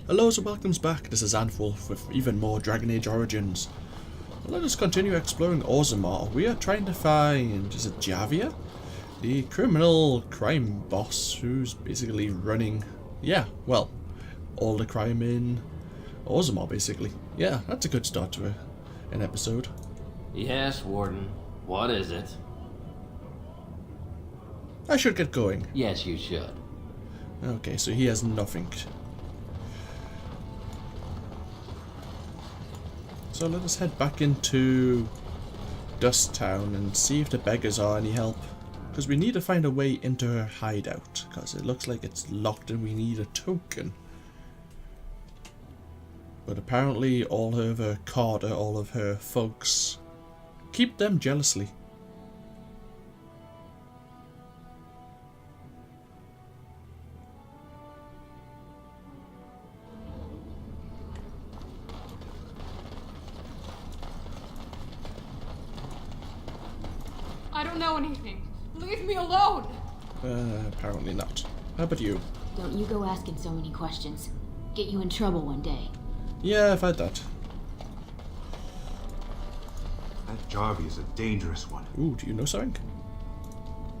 Hello and welcomes back, this is AnthWolf with even more Dragon Age Origins. Let us continue exploring Orzammar. We are trying to find, is it Jarvia? The criminal crime boss who's basically running, all the crime in Orzammar basically. Yeah, that's a good start to an episode. Yes, Warden. What is it? I should get going. Yes, you should. Okay, so he has nothing. So let us head back into Dust Town and see if the beggars are any help. Because we need to find a way into her hideout. Because it looks like it's locked and we need a token. But apparently all of her Carta, all of her folks, keep them jealously. I don't know anything. Leave me alone! Apparently not. How about you? Don't you go asking so many questions. Get you in trouble one day. Yeah, I've had that. That Jarvia is a dangerous one. Ooh, do you know something?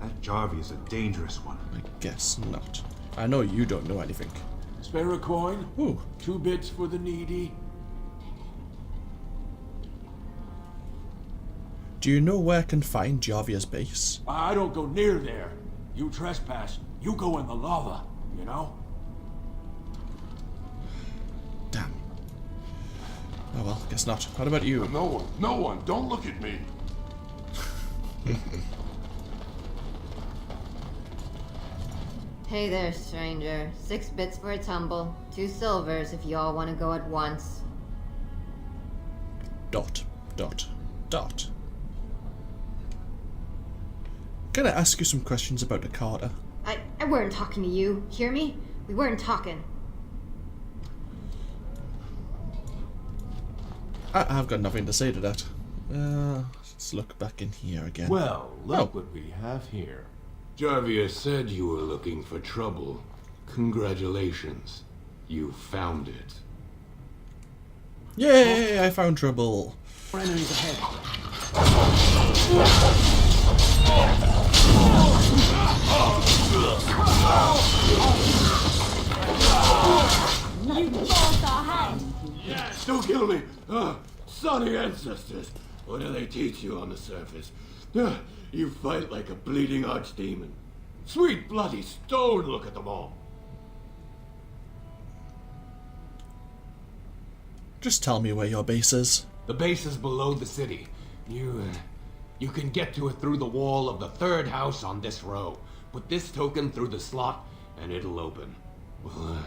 That Jarvia is a dangerous one. I guess not. I know you don't know anything. Spare a coin? Ooh. 2 bits for the needy. Do you know where I can find Jarvia's base? I don't go near there. You trespass, you go in the lava, you know? Damn. Oh well, guess not. What about you? No one, don't look at me. Hey there, stranger. 6 bits for a tumble. 2 silvers if you all want to go at once. Dot. Can I ask you some questions about the Carta? I weren't talking to you. Hear me? We weren't talking. I've got nothing to say to that. Let's look back in here again. Well, look what we have here. Jarvia said you were looking for trouble. Congratulations. You found it. Yay! I found trouble. Enemies ahead. You both are hanged. Don't kill me! Sonny ancestors! What do they teach you on the surface? You fight like a bleeding archdemon. Sweet bloody stone, look at them all. Just tell me where your base is. The base is below the city. You can get to it through the wall of the 3rd house on this row. Put this token through the slot, and it'll open. Well,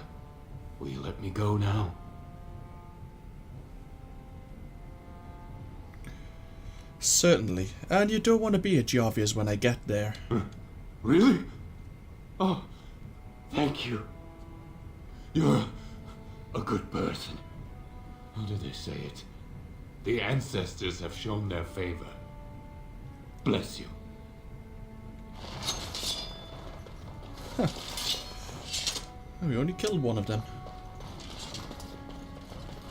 will you let me go now? Certainly. And you don't want to be at Jarvia's when I get there. Really? Oh, thank you. You're a good person. How do they say it? The ancestors have shown their favor. Bless you. Huh. We only killed one of them.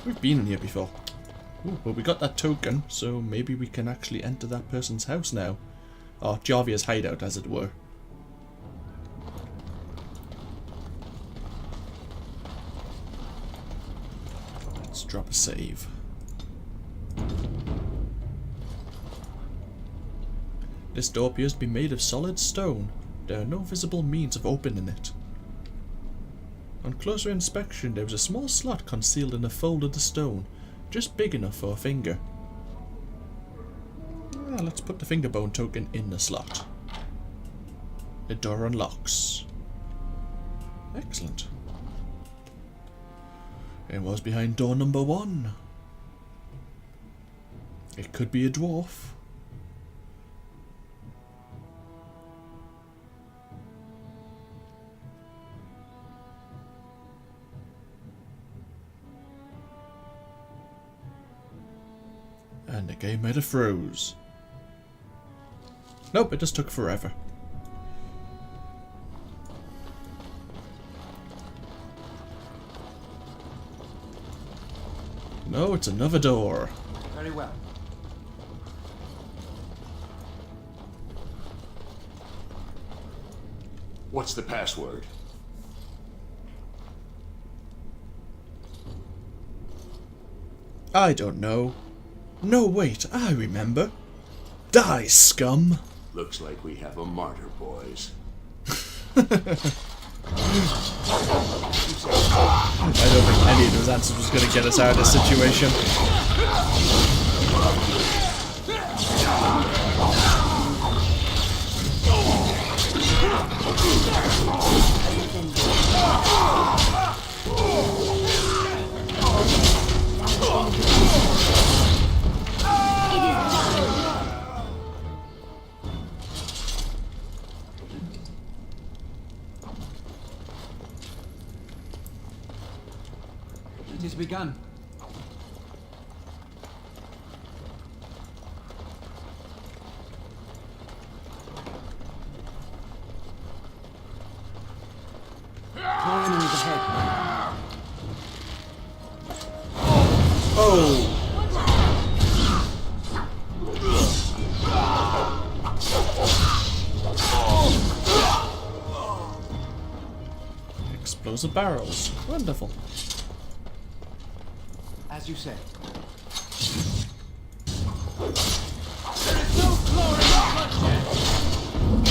We've been in here before. Ooh, well, we got that token, so maybe we can actually enter that person's house now. Or Jarvia's hideout, as it were. Let's drop a save. This door appears to be made of solid stone. There are no visible means of opening it. On closer inspection, there is a small slot concealed in a fold of the stone, just big enough for a finger. Let's put the finger bone token in the slot. The door unlocks. Excellent. It was behind door number 1. It could be a dwarf. And the game might have froze. Nope, it just took forever. No, it's another door. Very well. What's the password? I don't know. No, wait, I remember. Die, scum! Looks like we have a martyr, boys. I don't think any of those answers was going to get us out of this situation. It is begun. More enemies ahead. Oh! Explosive barrels. Wonderful. As you say. There is no glory in bloodshed.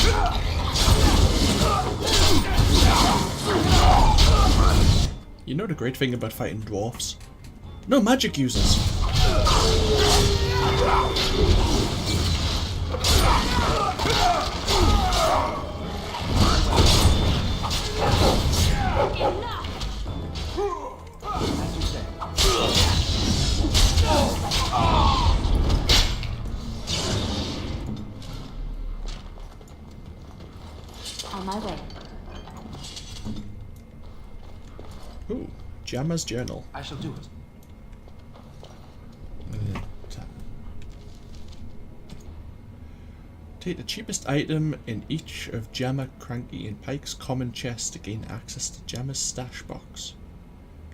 You know the great thing about fighting dwarfs? No magic users. As you say. On my way. Ooh, Jamma's journal. I shall do it. Take the cheapest item in each of Jamma, Cranky, and Pike's common chests to gain access to Jamma's stash box.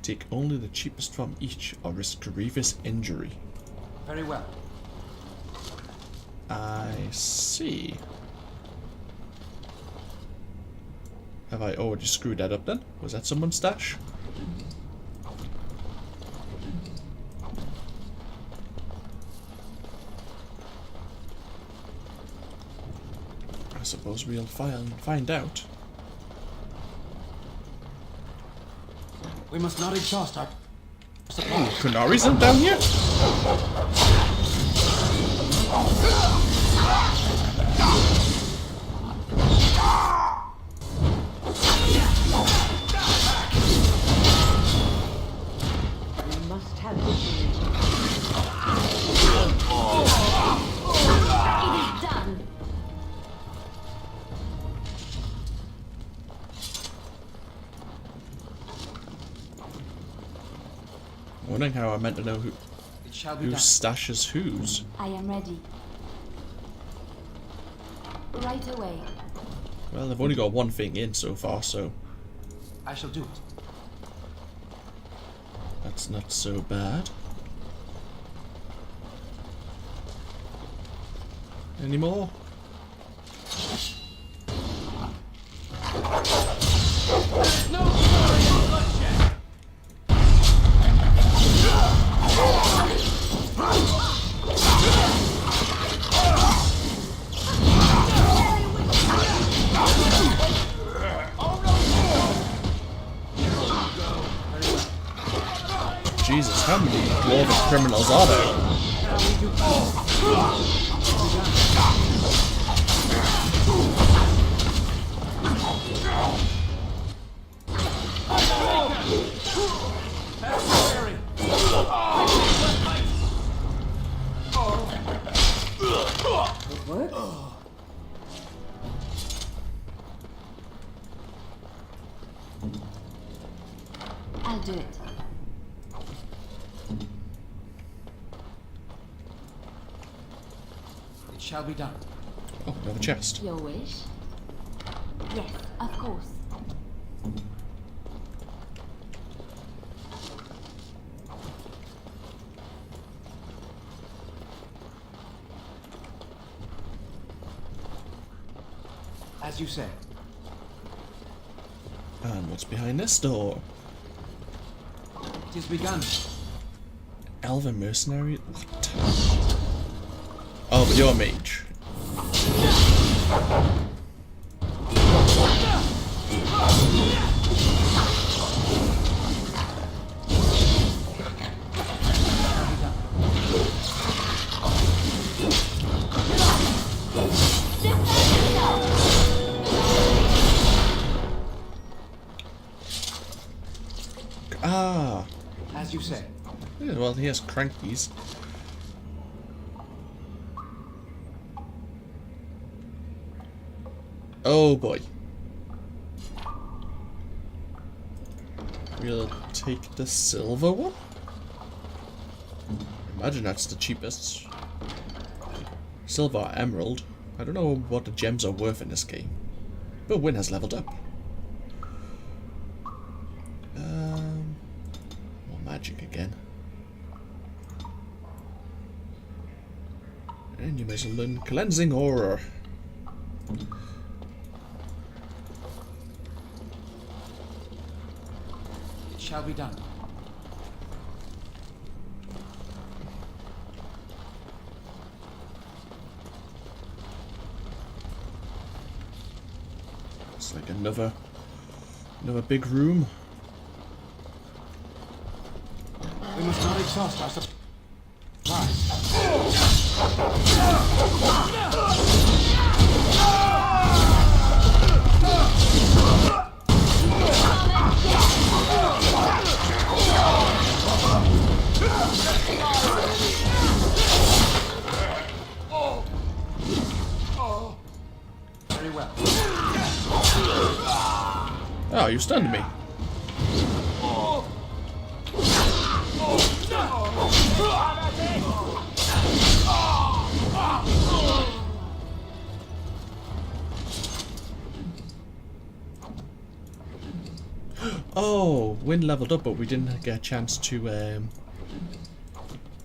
Take only the cheapest from each or risk grievous injury. Very well. I see. Have I already screwed that up then? Was that someone's stash? I suppose we'll find out. We must not exhaust our supply. Ooh, Kunari's in down here? We must have victory. It is done. Wondering how I meant to know It shall be who done. stashes whose. I am ready. Right away. Well, I've only got one thing in so far, so I shall do it. that's not so bad. Any more? No glory in bloodshed. Jesus, how many dwarven criminals are there? It worked? I'll do it. It shall be done. Oh, another chest. Your wish? Yes, of course. As you say. And what's behind this door? It has begun. Elven mercenary? What? Oh, but you're a mage. Ah. As you say. Yeah, well, he has crankies. Oh boy. We'll take the silver one. Imagine that's the cheapest. Silver or emerald. I don't know what the gems are worth in this game. But Win has leveled up. More magic again. And you may as well learn Cleansing Aura. It shall be done. It's like another big room. We must not exhaust our supplies. Very well. Oh, you stunned me. Oh, Win leveled up, but we didn't get a chance to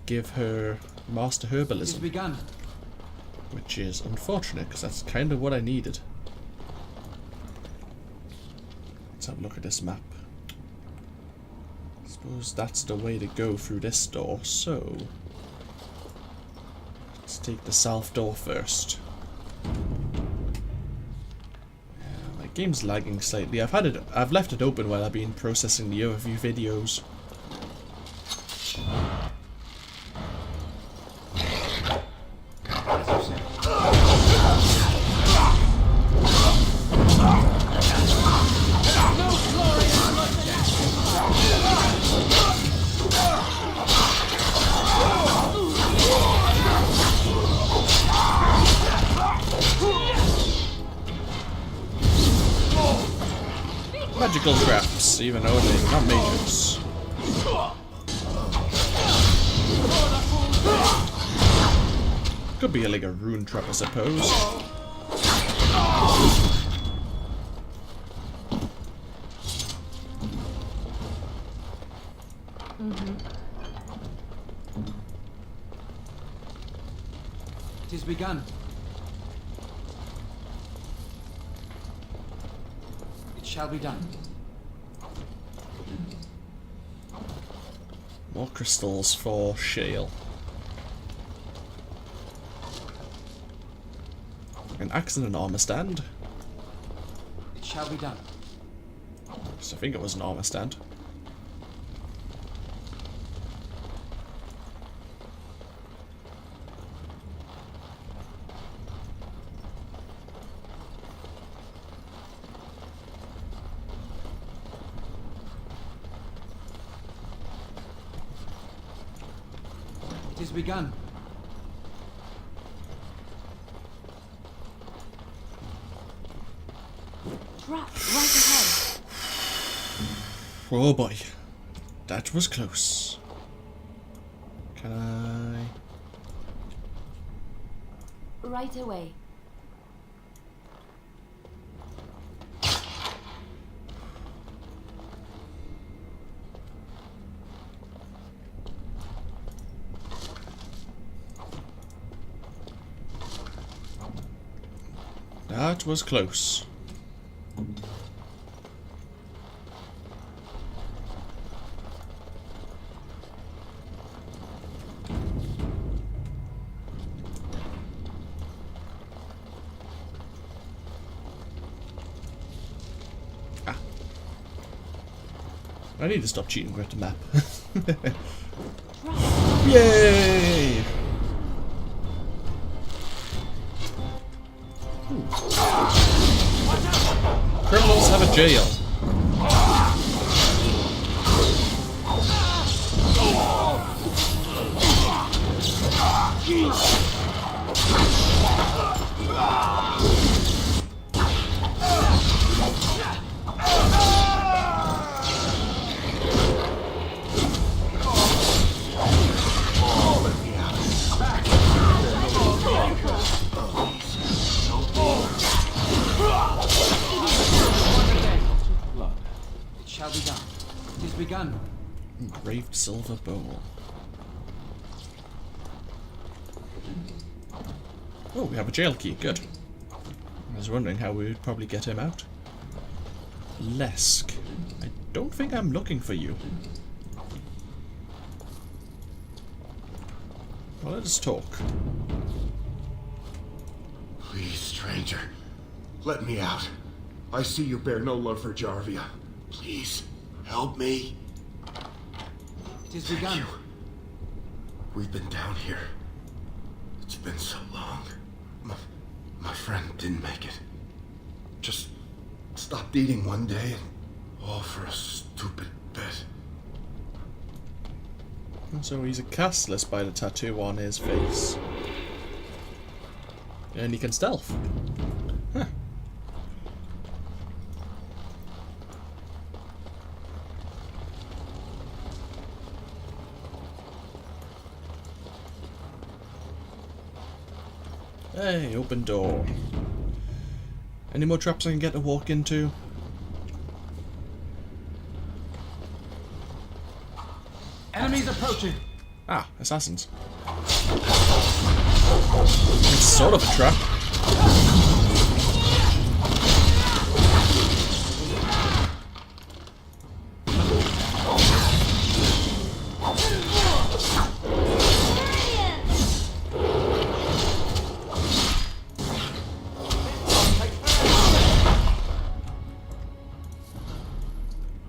give her Master It has Herbalism, begun. which is unfortunate because that's kind of what I needed. Let's have a look at this map. I suppose that's the way to go through this door, so let's take the south door first. My game's lagging slightly. I've left it open while I've been processing the other few videos. As you say. Magical traps, even though they're not mages. Could be like a rune trap, I suppose. It has begun. It shall be done. More crystals for shale. An axe and an armor stand. It shall be done. So I think it was an armor stand. It has begun. Trap right ahead. Oh boy. That was close. Can I... Right away. That was close. I need to stop cheating with the map. Yay! Criminals have a jail. Shall be done. It is begun. Engraved silver bowl. Oh, we have a jail key. Good. I was wondering how we would probably get him out. Lesk. I don't think I'm looking for you. Well, let us talk. Please, stranger. Let me out. I see you bear no love for Jarvia. Please, help me. It is begun. You. We've been down here. It's been so long. My friend didn't make it. Just stopped eating one day and all for a stupid bit. So he's a castless by the tattoo on his face. And he can stealth. Huh. Hey, open door. Any more traps I can get to walk into? Enemies approaching. Ah, assassins. It's sort of a trap.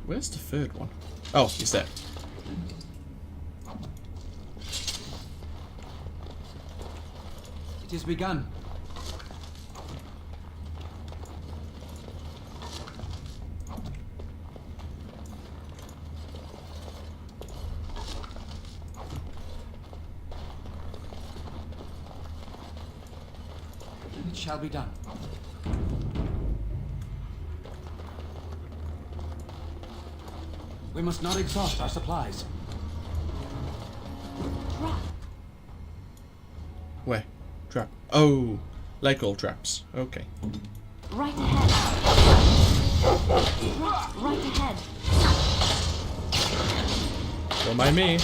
Where's the third one? Oh, he's there. It is begun. It shall be done. We must not exhaust our supplies. Where? Trap. Oh, like all traps. Okay. Right ahead. Right ahead. Don't mind me.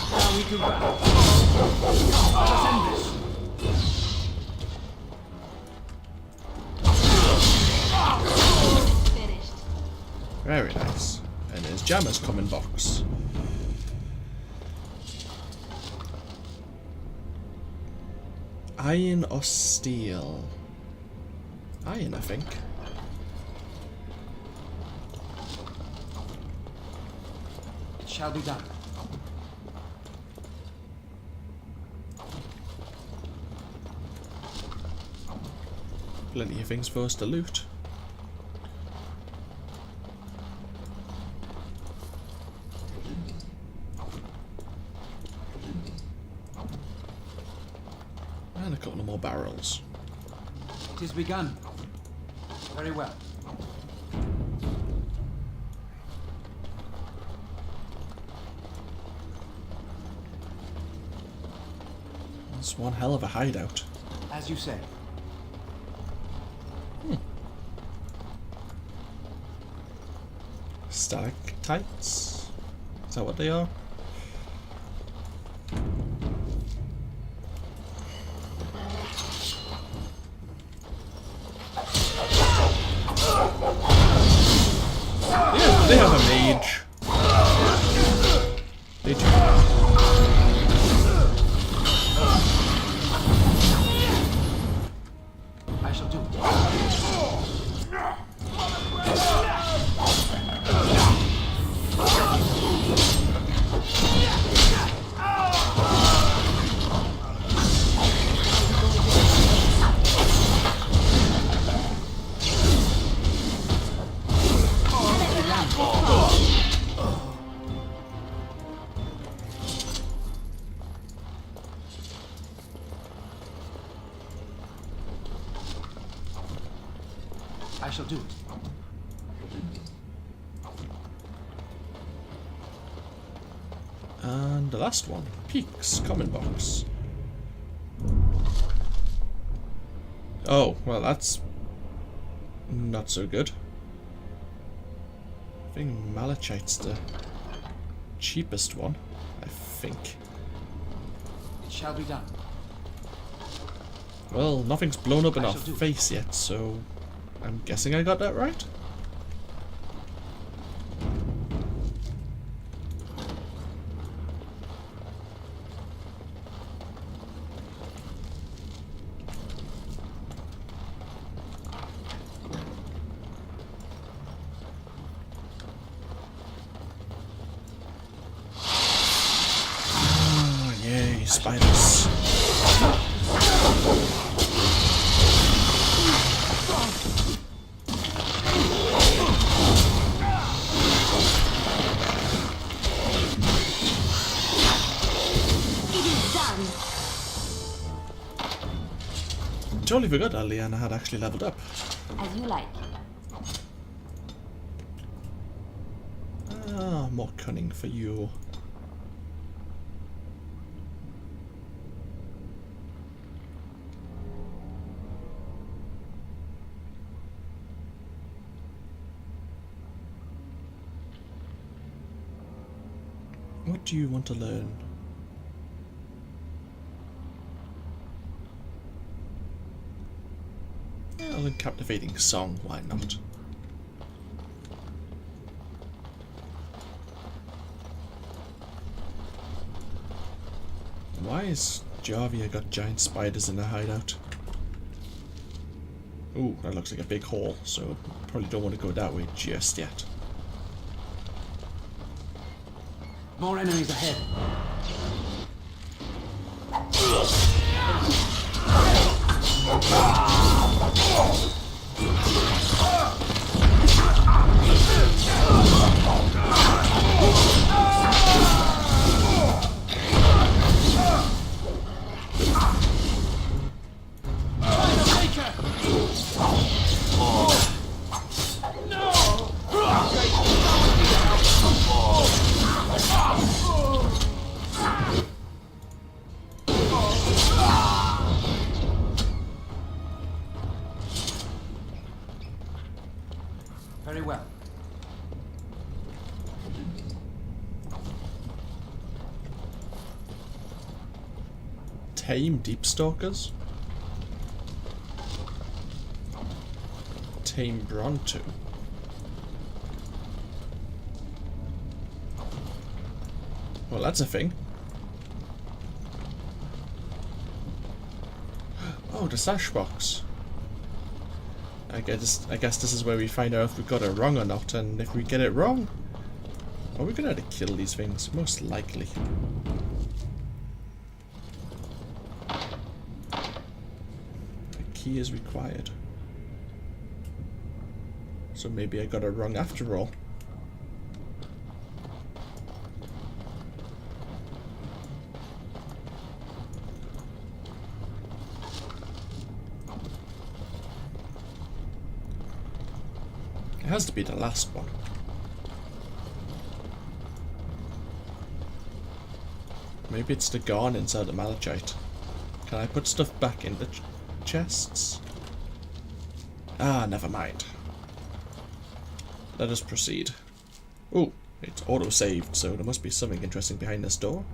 Now we do battle. Let us end this. Finished. Very nice. And his jammers come in box. Iron or steel? Iron, I think. It shall be done. Plenty of things for us to loot. And a couple of more barrels. It is begun. Very well. It's one hell of a hideout. As you say. Stalactites? Is that what they are? Yeah, they have a mage. They do. I shall do it. I shall do it. And the last one, Peaks, common box. Oh, well that's not so good. I think Malachite's the cheapest one, I think. It shall be done. Well, nothing's blown up in I our shall do it. face yet, so I'm guessing I got that right. Oh, yay, spiders. Totally forgot that Leanna had actually leveled up. As you like. Ah, more cunning for you. What do you want to learn? Well, a captivating song, why not? Why has Jarvia got giant spiders in her hideout? Ooh, that looks like a big hole, so probably don't want to go that way just yet. More enemies ahead. Very well. Tame Deepstalkers? Tame Bronto? Well, that's a thing. Oh, the sash box. I guess this is where we find out if we got it wrong or not, and if we get it wrong, are we gonna have to kill these things? Most likely. A key is required. So maybe I got it wrong after all. It has to be the last one. Maybe it's the Garn inside the Malachite. Can I put stuff back in the chests? Ah, never mind. Let us proceed. Oh, it's auto-saved, so there must be something interesting behind this door.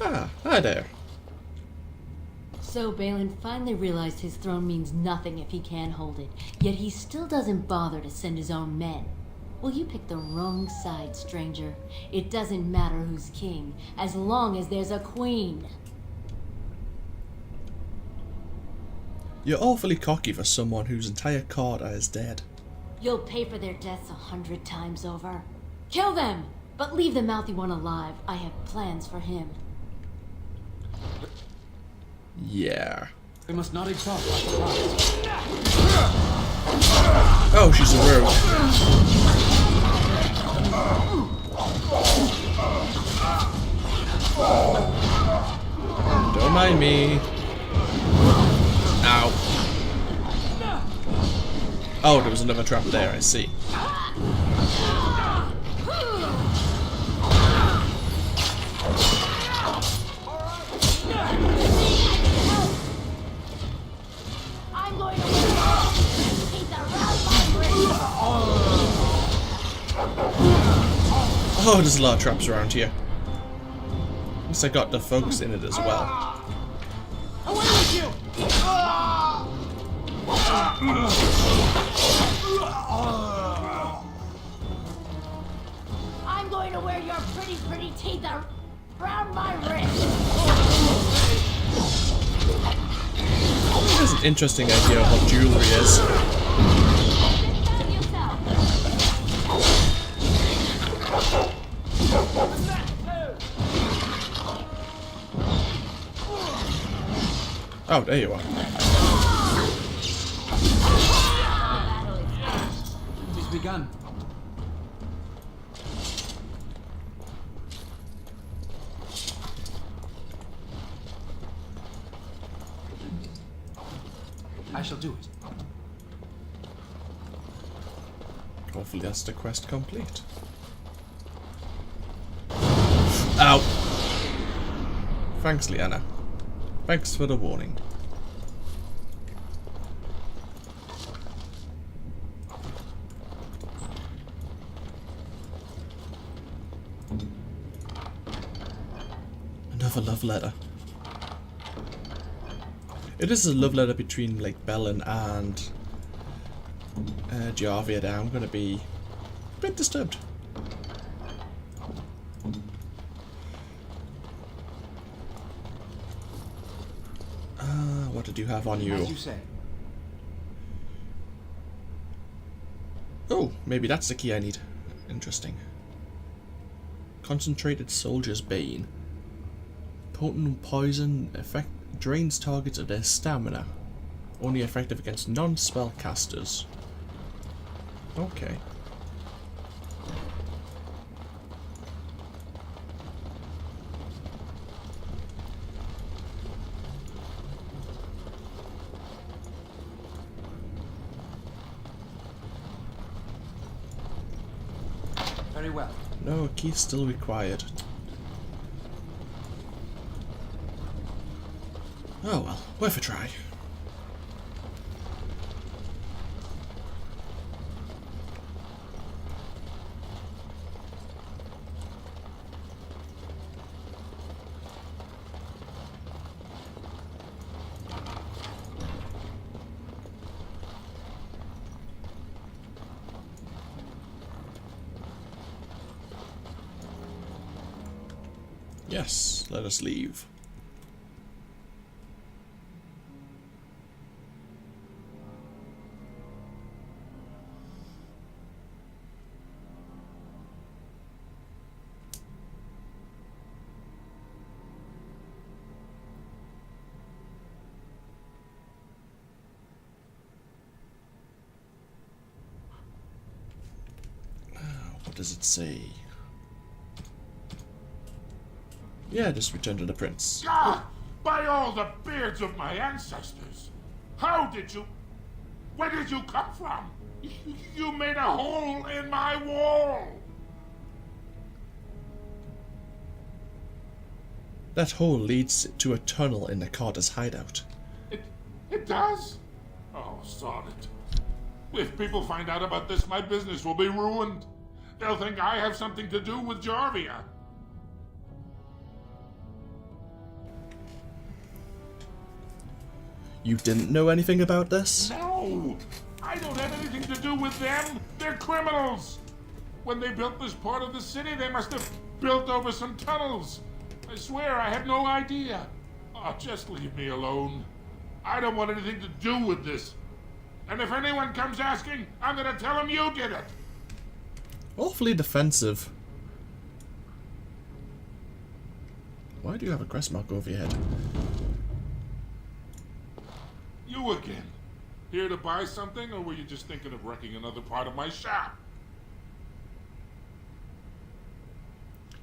Ah, hi there. So Bhelen finally realized his throne means nothing if he can't hold it, yet he still doesn't bother to send his own men. Well, you picked the wrong side, stranger. It doesn't matter who's king, as long as there's a queen. You're awfully cocky for someone whose entire Carta is dead. You'll pay for their deaths 100 times over. Kill them! But leave the mouthy one alive. I have plans for him. Yeah. We must not exhaust our supplies. Oh, she's a rogue. Don't mind me. Ow. Oh, there was another trap there, I see. I'm going to keep that round. Oh, there's a lot of traps around here. At least I got the folks in it as well. Away with you! I'm going to wear your pretty teeth around my wrist. That's an interesting idea of what jewelry is. Oh, there you are. It is begun. I shall do it. Hopefully that's the quest complete. Ow! Thanks, Liana. Thanks for the warning. Another love letter. It is a love letter between like Bhelen and Jarvia there. I'm gonna be a bit disturbed. What did you have on you? As you say. Oh, maybe that's the key I need. Interesting. Concentrated Soldier's Bane. Potent poison effect drains targets of their stamina. Only effective against non-spell casters. Okay. Very well. No, a key still required. Oh well, worth a try. Yes, let us leave. What does it say? Yeah, just return to the prince. Ah! By all the beards of my ancestors! How did you... Where did you come from? You made a hole in my wall! That hole leads to a tunnel in the Carta's hideout. It does? Oh, sod it. If people find out about this, my business will be ruined. They'll think I have something to do with Jarvia. You didn't know anything about this? No! I don't have anything to do with them. They're criminals. When they built this part of the city, they must have built over some tunnels. I swear I had no idea. Oh, just leave me alone. I don't want anything to do with this. And if anyone comes asking, I'm gonna tell them you did it. Awfully defensive. Why do you have a crest mark over your head? You again. Here to buy something, or were you just thinking of wrecking another part of my shop?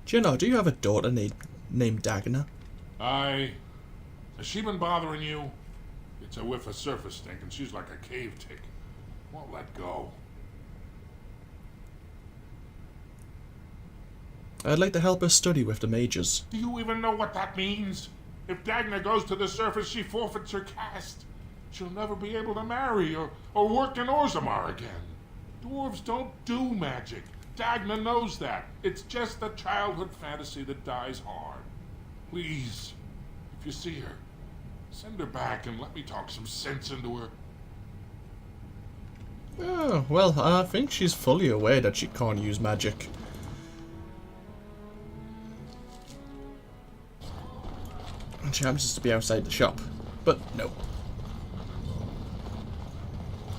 Gino, do you have a daughter named Dagna? Aye. Has she been bothering you? It's a whiff of surface stink, and she's like a cave tick. Won't let go. I'd like to help her study with the mages. Do you even know what that means? If Dagna goes to the surface, she forfeits her caste. She'll never be able to marry or work in Orzammar again. Dwarves don't do magic. Dagna knows that. It's just a childhood fantasy that dies hard. Please, if you see her, send her back and let me talk some sense into her. Oh, well, I think she's fully aware that she can't use magic. And she happens to be outside the shop. But no.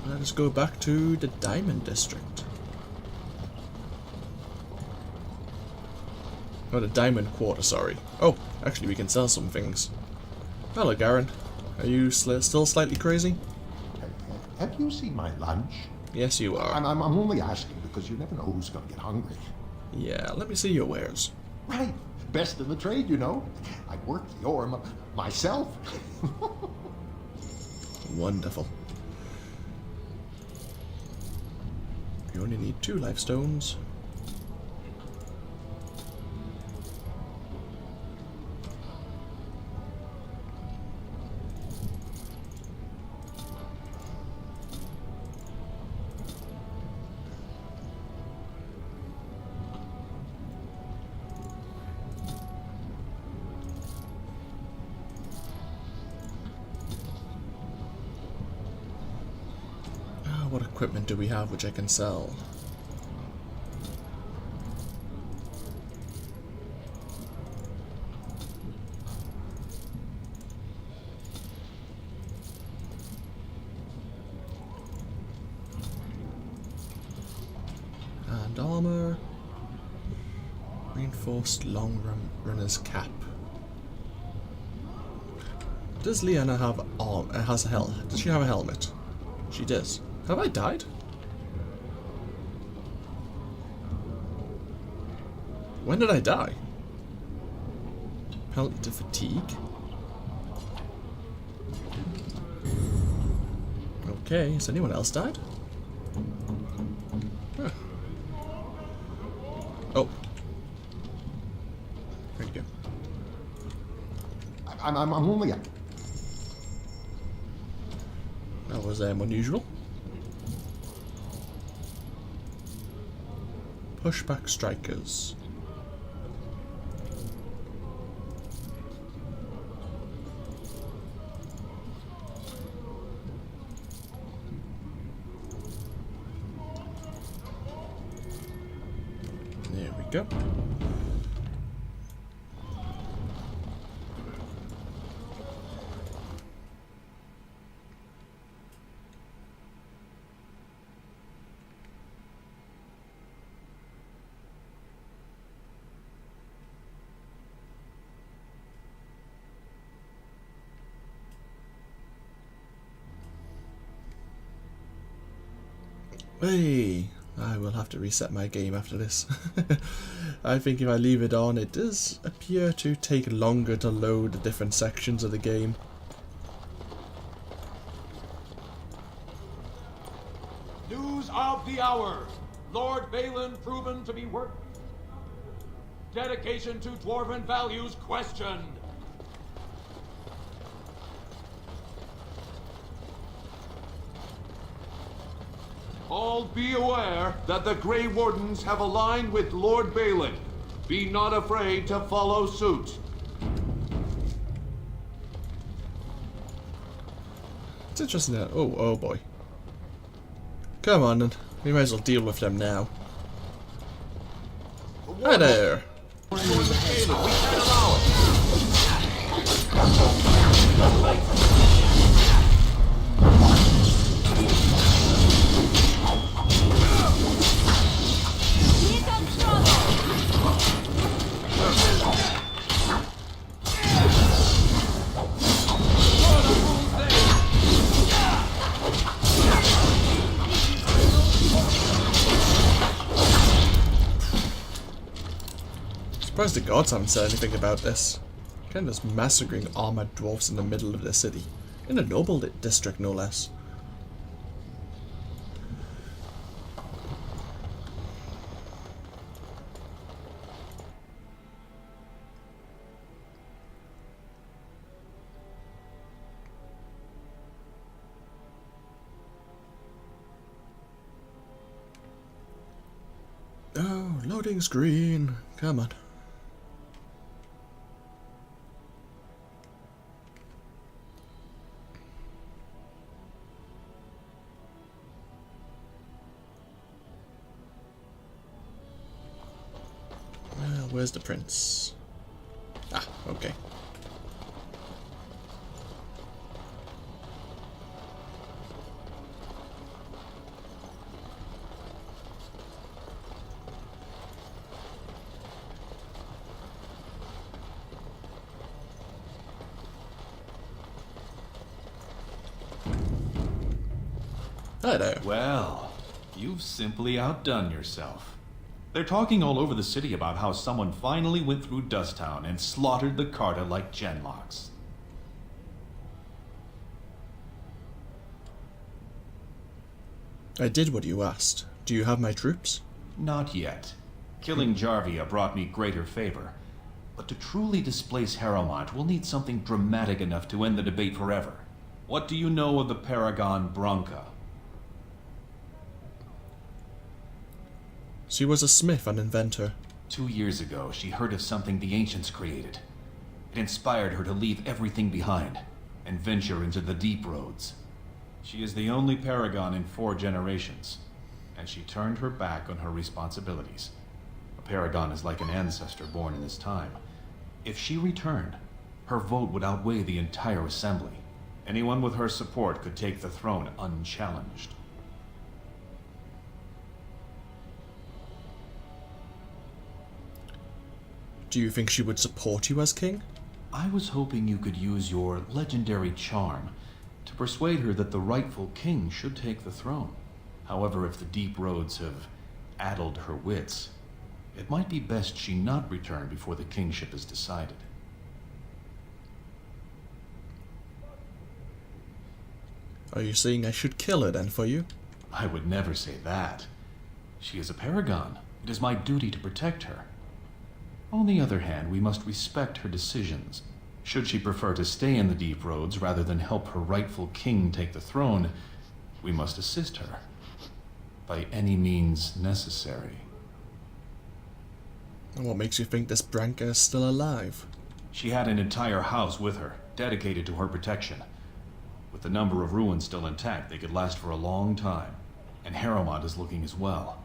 Let us go back to the Diamond District. Oh, the Diamond Quarter, sorry. Oh, actually we can sell some things. Hello, Garen. Are you still slightly crazy? Have you seen my lunch? Yes, you are. I'm only asking because you never know who's going to get hungry. Yeah, let me see your wares. Right. Best in the trade, you know. I work the ore myself. Wonderful. You only need 2 life stones. What equipment do we have which I can sell? And armor. Reinforced long runner's cap. Does Liana have has a helmet? Does she have a helmet? She does. Have I died? When did I die? Penalty to fatigue? Okay, has anyone else died? Huh. Oh. Where'd you go? I'm only... That was unusual. Pushback strikers. There we go. Hey, I will have to reset my game after this. I think if I leave it on, it does appear to take longer to load the different sections of the game. News of the hour. Lord Bhelen proven to be worth. Dedication to Dwarven values questioned. All be aware that the Grey Wardens have aligned with Lord Bhelen. Be not afraid to follow suit. It's interesting that. Oh boy. Come on, then. We might as well deal with them now. Hi there. We can't allow it. Surprised the gods haven't said anything about this. Kind of just massacring armored dwarfs in the middle of the city. In a noble district, no less. Oh, loading screen. Come on. Where's the prince? Ah, okay. Hi there. Well, you've simply outdone yourself. They're talking all over the city about how someone finally went through Dusttown and slaughtered the Carta like genlocks. I did what you asked. Do you have my troops? Not yet. Killing Jarvia brought me greater favor. But to truly displace Harrowmont, we'll need something dramatic enough to end the debate forever. What do you know of the Paragon Branca? She was a smith and inventor. 2 years ago, she heard of something the ancients created. It inspired her to leave everything behind and venture into the deep roads. She is the only paragon in 4 generations, and she turned her back on her responsibilities. A paragon is like an ancestor born in this time. If she returned, her vote would outweigh the entire assembly. Anyone with her support could take the throne unchallenged. Do you think she would support you as king? I was hoping you could use your legendary charm to persuade her that the rightful king should take the throne. However, if the deep roads have addled her wits, it might be best she not return before the kingship is decided. Are you saying I should kill her then for you? I would never say that. She is a paragon. It is my duty to protect her. On the other hand, we must respect her decisions. Should she prefer to stay in the deep roads rather than help her rightful king take the throne, we must assist her by any means necessary. And what makes you think this Branca is still alive? She had an entire house with her, dedicated to her protection. With the number of ruins still intact, they could last for a long time. And Harrowmont is looking as well.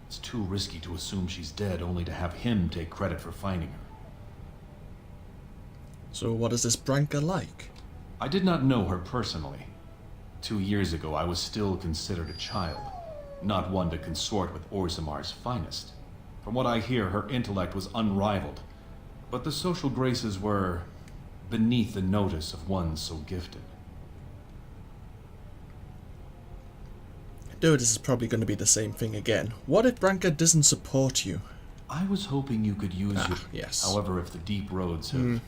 It's too risky to assume she's dead only to have him take credit for finding her. So what is this Branca like? I did not know her personally. 2 years ago, I was still considered a child, not one to consort with Orzammar's finest. From what I hear, her intellect was unrivaled, but the social graces were beneath the notice of one so gifted. Though this is probably going to be the same thing again. What if Branca doesn't support you? I was hoping you could use your... Yes. However, if the deep roads have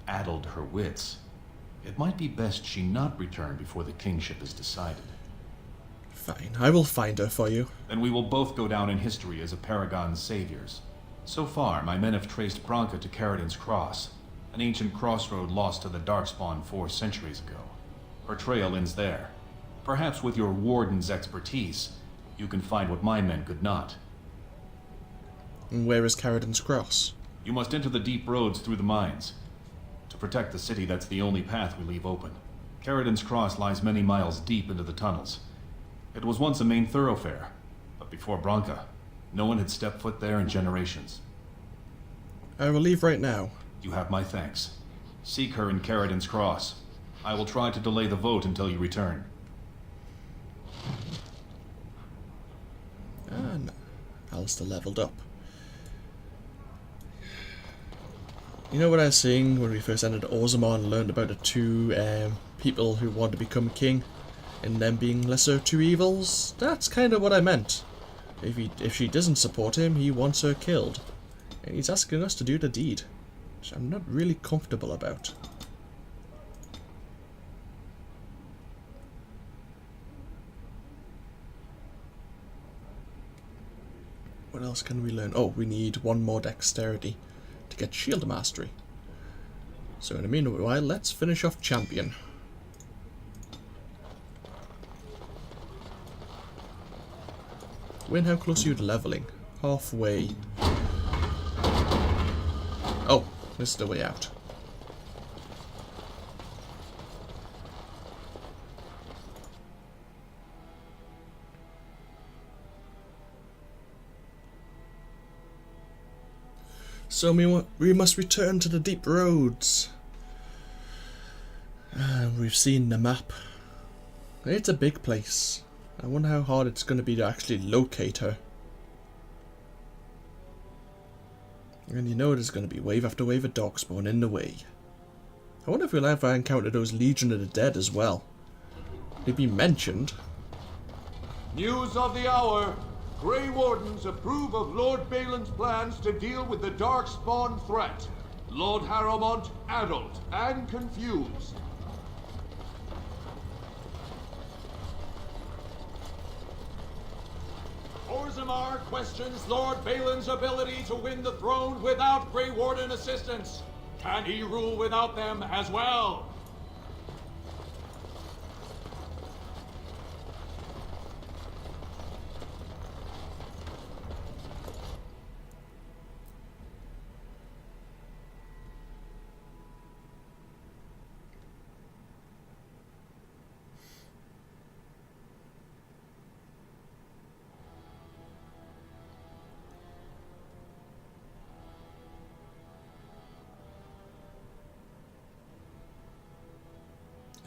addled her wits, it might be best she not return before the kingship is decided. Fine, I will find her for you. Then we will both go down in history as a paragon's saviors. So far, my men have traced Branca to Caridin's Cross, an ancient crossroad lost to the Darkspawn 4 centuries ago. Her trail ends there. Perhaps with your warden's expertise, You can find what my men could not. And where is Carradon's Cross? You must enter the deep roads through the mines. To protect the city, that's the only path we leave open. Carradon's Cross lies many miles deep into the tunnels. It was once a main thoroughfare, but before Branka, no one had stepped foot there in generations. I will leave right now. You have my thanks. Seek her in Carradon's Cross. I will try to delay the vote until you return. And Alistair leveled up. You know what I was saying when we first entered Orzammar and learned about the two people who want to become king and them being lesser of two evils? That's kind of what I meant. If she doesn't support him, he wants her killed. And he's asking us to do the deed, which I'm not really comfortable about. What else can we learn? Oh, we need one more dexterity to get shield mastery. So in the meanwhile, let's finish off champion. Win, how close are you to leveling? Halfway. Oh, this is the way out. So we must return to the deep roads. We've seen the map. It's a big place. I wonder how hard it's going to be to actually locate her. And you know there's going to be wave after wave of Darkspawn in the way. I wonder if we'll ever encounter those Legion of the Dead as well. They'd be mentioned. News of the hour. Grey Wardens approve of Lord Balin's plans to deal with the Darkspawn threat. Lord Harrowmont addled and confused. Orzammar questions Lord Balin's ability to win the throne without Grey Warden assistance. Can he rule without them as well?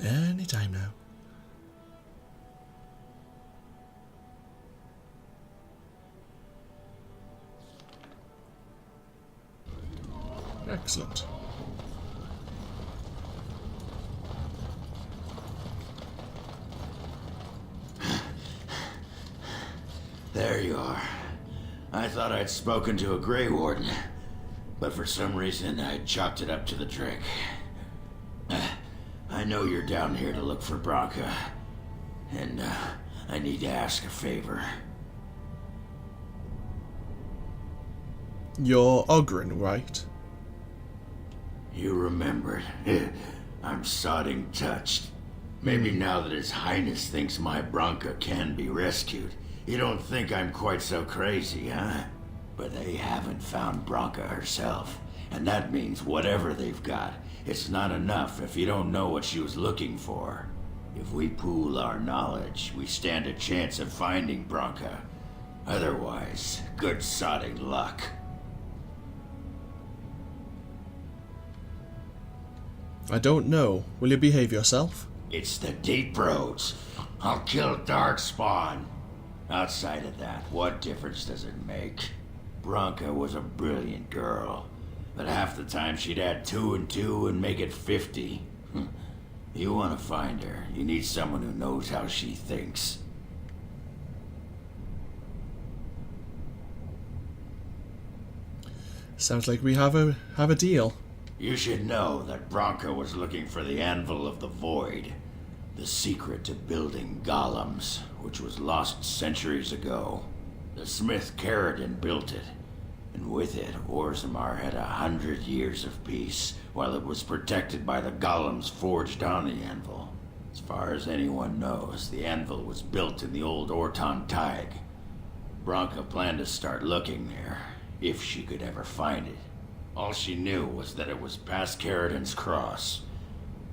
Anytime now. Excellent. There you are. I thought I'd spoken to a Grey Warden, but for some reason I chalked it up to the drink. I know you're down here to look for Branka, and I need to ask a favor. You're Ogren, right? You remembered. I'm sodding touched. Maybe now that His Highness thinks my Branka can be rescued, you don't think I'm quite so crazy, huh? But they haven't found Branka herself, and that means whatever they've got, it's not enough if you don't know what she was looking for. If we pool our knowledge, we stand a chance of finding Branka. Otherwise, good sodding luck. I don't know. Will you behave yourself? It's the deep roads. I'll kill Darkspawn. Outside of that, what difference does it make? Branka was a brilliant girl, but half the time she'd add 2 and 2 and make it 50. You want to find her, you need someone who knows how she thinks. Sounds like we have a deal. You should know that Branka was looking for the Anvil of the Void, the secret to building golems, which was lost centuries ago. The smith Carradon built it, and with it, Orzammar had 100 years of peace, while it was protected by the golems forged on the anvil. As far as anyone knows, the anvil was built in the old Orton Tig, Bronca planned to start looking there, if she could ever find it. All she knew was that it was past Carradon's Cross.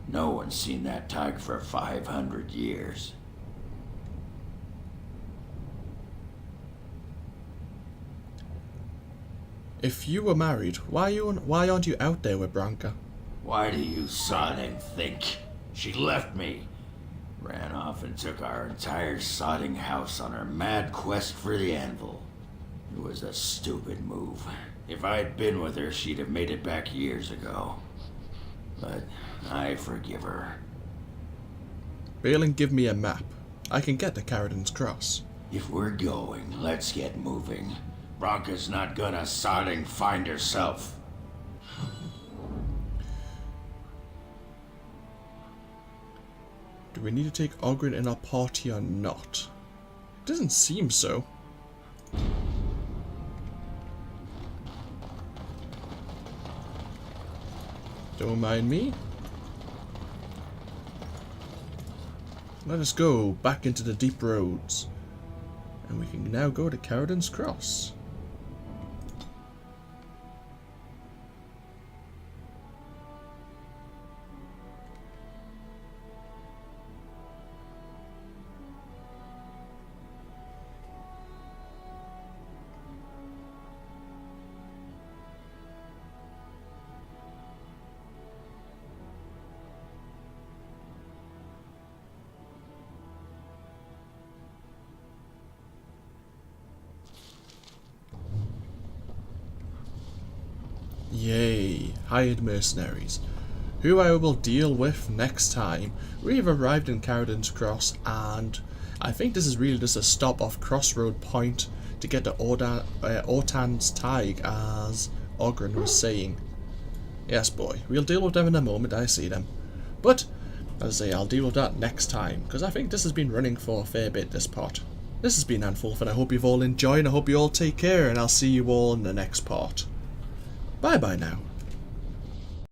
No one's seen that tag for 500 years. If you were married, why aren't you out there with Bronca? Why do you sodding think? She left me. Ran off and took our entire sodding house on her mad quest for the anvil. It was a stupid move. If I'd been with her, she'd have made it back years ago. But I forgive her. Bhelen, give me a map. I can get to Carradon's Cross. If we're going, let's get moving. Bronca's not gonna sodding find herself. Do we need to take Ogren in our party or not? It doesn't seem so. Don't mind me. Let us go back into the deep roads. And we can now go to Carradon's Cross. Yay, hired mercenaries, who I will deal with next time. We have arrived in Carradon's Cross, and I think this is really just a stop off crossroad point to get to Ortan's Tig, as Ogren was saying. Yes, boy, we'll deal with them in a moment, I see them. But, as I say, I'll deal with that next time, because I think this has been running for a fair bit, this part. This has been AnthWolf, and I hope you've all enjoyed, and I hope you all take care, and I'll see you all in the next part. Bye bye now.